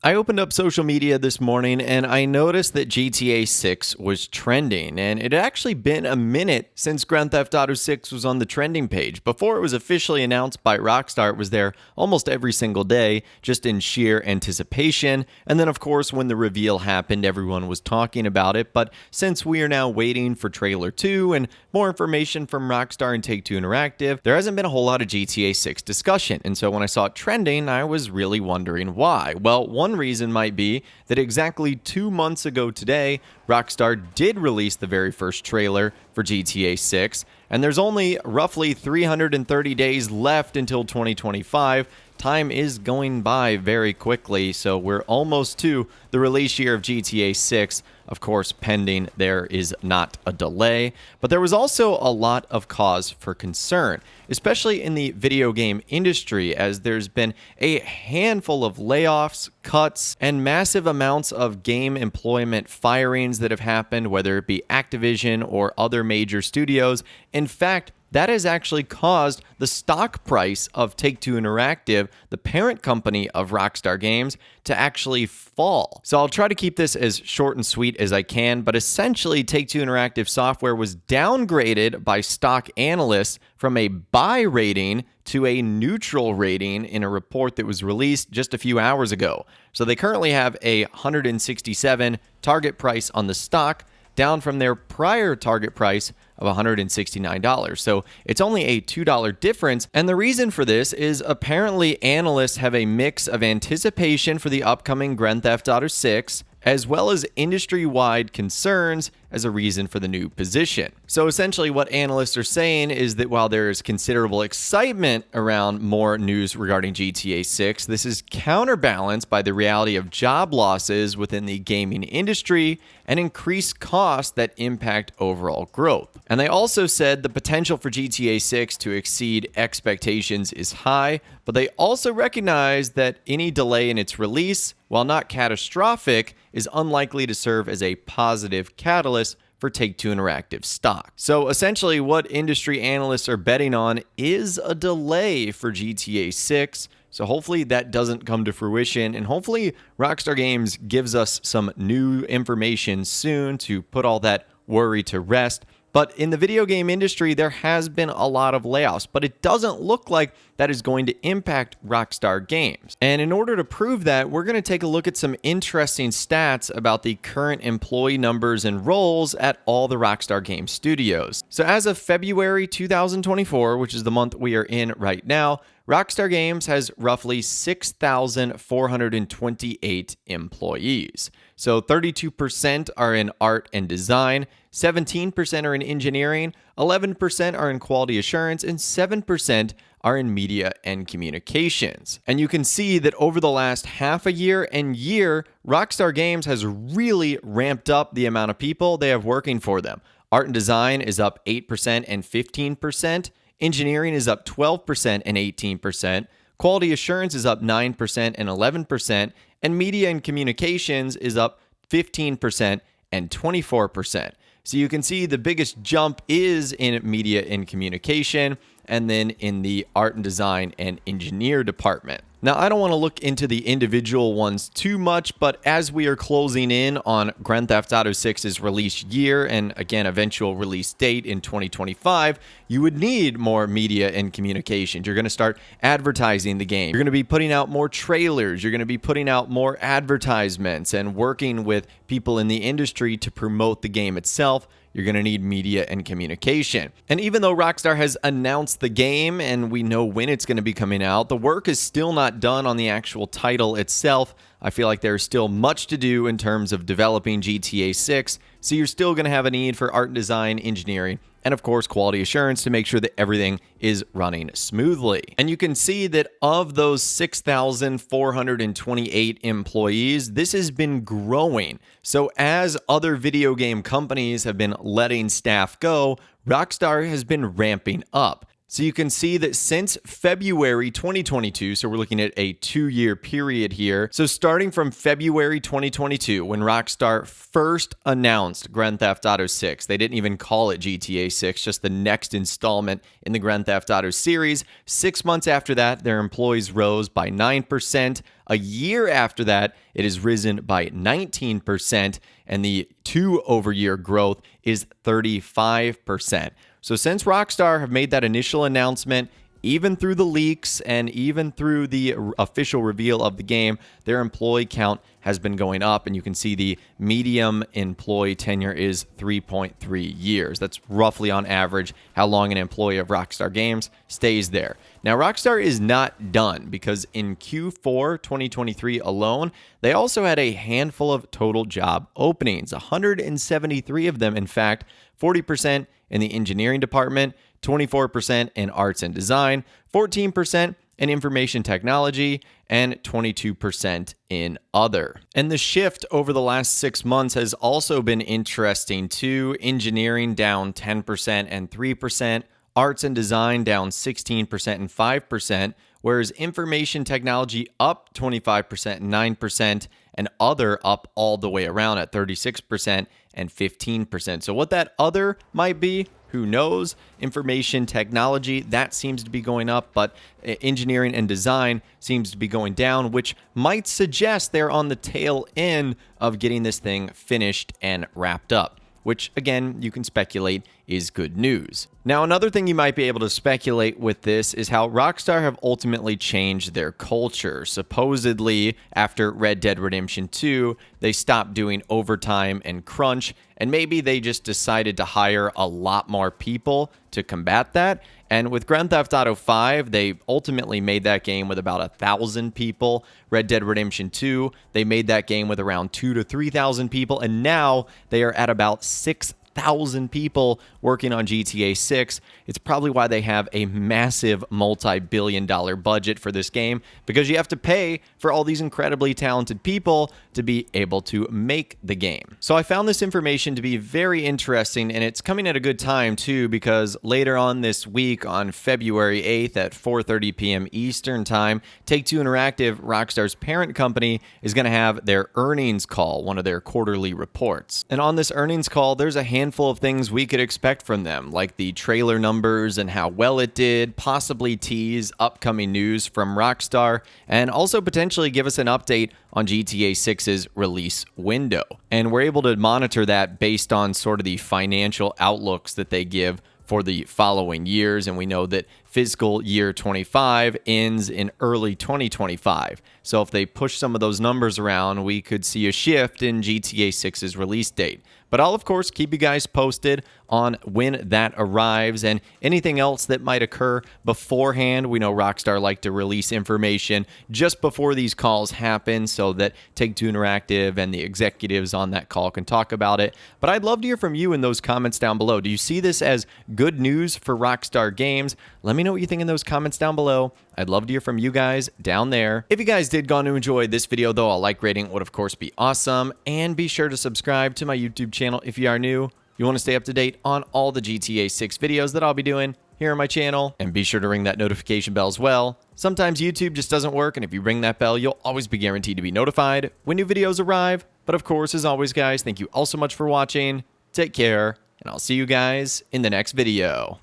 I opened up social media this morning and I noticed that GTA 6 was trending, and it had actually been a minute since Grand Theft Auto 6 was on the trending page. Before it was officially announced by Rockstar, it was there almost every single day, just in sheer anticipation. And then, of course, when the reveal happened, everyone was talking about it. But since we are now waiting for trailer 2 and more information from Rockstar and Take-Two Interactive, there hasn't been a whole lot of GTA 6 discussion. And so when I saw it trending, I was really wondering why. Well, one reason might be that exactly 2 months ago today, Rockstar did release the very first trailer for GTA 6, and there's only roughly 330 days left until 2025. Time is going by very quickly, so we're almost to the release year of GTA 6. Of course, pending there is not a delay, but there was also a lot of cause for concern, especially in the video game industry, as there's been a handful of layoffs, cuts, and massive amounts of game employment firings that have happened, whether it be Activision or other major studios. In fact, that has actually caused the stock price of Take-Two Interactive, the parent company of Rockstar Games, to actually fall. So I'll try to keep this as short and sweet as I can, but essentially Take-Two Interactive Software was downgraded by stock analysts from a buy rating to a neutral rating in a report that was released just a few hours ago. So they currently have a 167 target price on the stock, down from their prior target price of $169. So it's only a $2 difference. And the reason for this is apparently analysts have a mix of anticipation for the upcoming Grand Theft Auto 6, as well as industry-wide concerns as a reason for the new position. So essentially what analysts are saying is that while there is considerable excitement around more news regarding GTA 6, this is counterbalanced by the reality of job losses within the gaming industry and increased costs that impact overall growth. And they also said the potential for GTA 6 to exceed expectations is high, but they also recognize that any delay in its release, while not catastrophic, is unlikely to serve as a positive catalyst for Take-Two Interactive stock. So essentially what industry analysts are betting on is a delay for GTA 6. So hopefully that doesn't come to fruition, and hopefully Rockstar Games gives us some new information soon to put all that worry to rest. But in the video game industry, there has been a lot of layoffs, but it doesn't look like that is going to impact Rockstar Games. And in order to prove that, we're going to take a look at some interesting stats about the current employee numbers and roles at all the Rockstar Games studios. So as of February 2024, which is the month we are in right now, Rockstar Games has roughly 6,428 employees. So 32% are in art and design, 17% are in engineering, 11% are in quality assurance, and 7% are in media and communications. And you can see that over the last half a year and year, Rockstar Games has really ramped up the amount of people they have working for them. Art and design is up 8% and 15%. Engineering is up 12% and 18%. Quality assurance is up 9% and 11%. And media and communications is up 15% and 24%. So you can see the biggest jump is in media and communication, and then in the art and design and engineer department. Now, I don't want to look into the individual ones too much, but as we are closing in on Grand Theft Auto 6's release year and again, eventual release date in 2025, you would need more media and communications. You're going to start advertising the game. You're going to be putting out more trailers. You're going to be putting out more advertisements and working with people in the industry to promote the game itself. You're going to need media and communication. And even though Rockstar has announced the game and we know when it's going to be coming out, the work is still not done on the actual title itself. I feel like there's still much to do in terms of developing GTA 6, so you're still going to have a need for art and design, engineering, and of course quality assurance to make sure that everything is running smoothly. And you can see that of those 6,428 employees, this has been growing. So as other video game companies have been letting staff go, Rockstar has been ramping up. So you can see that since February 2022, so we're looking at a 2-year period here. So starting from February 2022, when Rockstar first announced Grand Theft Auto 6, they didn't even call it GTA 6, just the next installment in the Grand Theft Auto series. 6 months after that, their employees rose by 9%. A year after that, it has risen by 19%, and the 2-over-year growth is 35%. So since Rockstar have made that initial announcement, even through the leaks and even through the official reveal of the game, their employee count has been going up, and you can see the medium employee tenure is 3.3 years. That's roughly on average how long an employee of Rockstar Games stays there. Now, Rockstar is not done, because in Q4 2023 alone, they also had a handful of total job openings, 173 of them, in fact, 40% in the engineering department, 24% in arts and design, 14% in information technology, and 22% in other. And the shift over the last 6 months has also been interesting too. Engineering down 10% and 3%, arts and design down 16% and 5%, whereas information technology up 25% and 9%, and other up all the way around at 36% and 15%. So what that other might be, who knows? Information technology, that seems to be going up, but engineering and design seems to be going down, which might suggest they're on the tail end of getting this thing finished and wrapped up, which, again, you can speculate is good news. Now, another thing you might be able to speculate with this is how Rockstar have ultimately changed their culture. Supposedly, after Red Dead Redemption 2, they stopped doing overtime and crunch, and maybe they just decided to hire a lot more people to combat that. And with Grand Theft Auto 5, they ultimately made that game with about 1,000 people. Red Dead Redemption 2, they made that game with around 2,000 to 3,000 people, and now they are at about 6,000 people working on GTA 6. It's probably why they have a massive multi-billion-dollar budget for this game, because you have to pay for all these incredibly talented people to be able to make the game. So I found this information to be very interesting, and it's coming at a good time too, because later on this week, on February 8th at 4:30 p.m. Eastern Time, Take-Two Interactive, Rockstar's parent company, is going to have their earnings call, one of their quarterly reports. And on this earnings call, there's a handful of things we could expect from them, like the trailer numbers and how well it did, possibly tease upcoming news from Rockstar, and also potentially give us an update on GTA 6's release window. And we're able to monitor that based on sort of the financial outlooks that they give for the following years, and we know that fiscal year 25 ends in early 2025. So if they push some of those numbers around, we could see a shift in GTA 6's release date. But I'll, of course, keep you guys posted on when that arrives and anything else that might occur beforehand. We know Rockstar like to release information just before these calls happen so that Take-Two Interactive and the executives on that call can talk about it. But I'd love to hear from you in those comments down below. Do you see this as good news for Rockstar Games? Let me know what you think in those comments down below. I'd love to hear from you guys down there. If you guys did go on to enjoy this video, though, a like rating would, of course, be awesome. And be sure to subscribe to my YouTube channel if you are new. You want to stay up to date on all the GTA 6 videos that I'll be doing here on my channel. And be sure to ring that notification bell as well. Sometimes YouTube just doesn't work, and if you ring that bell, you'll always be guaranteed to be notified when new videos arrive. But of course, as always, guys, thank you all so much for watching. Take care, and I'll see you guys in the next video.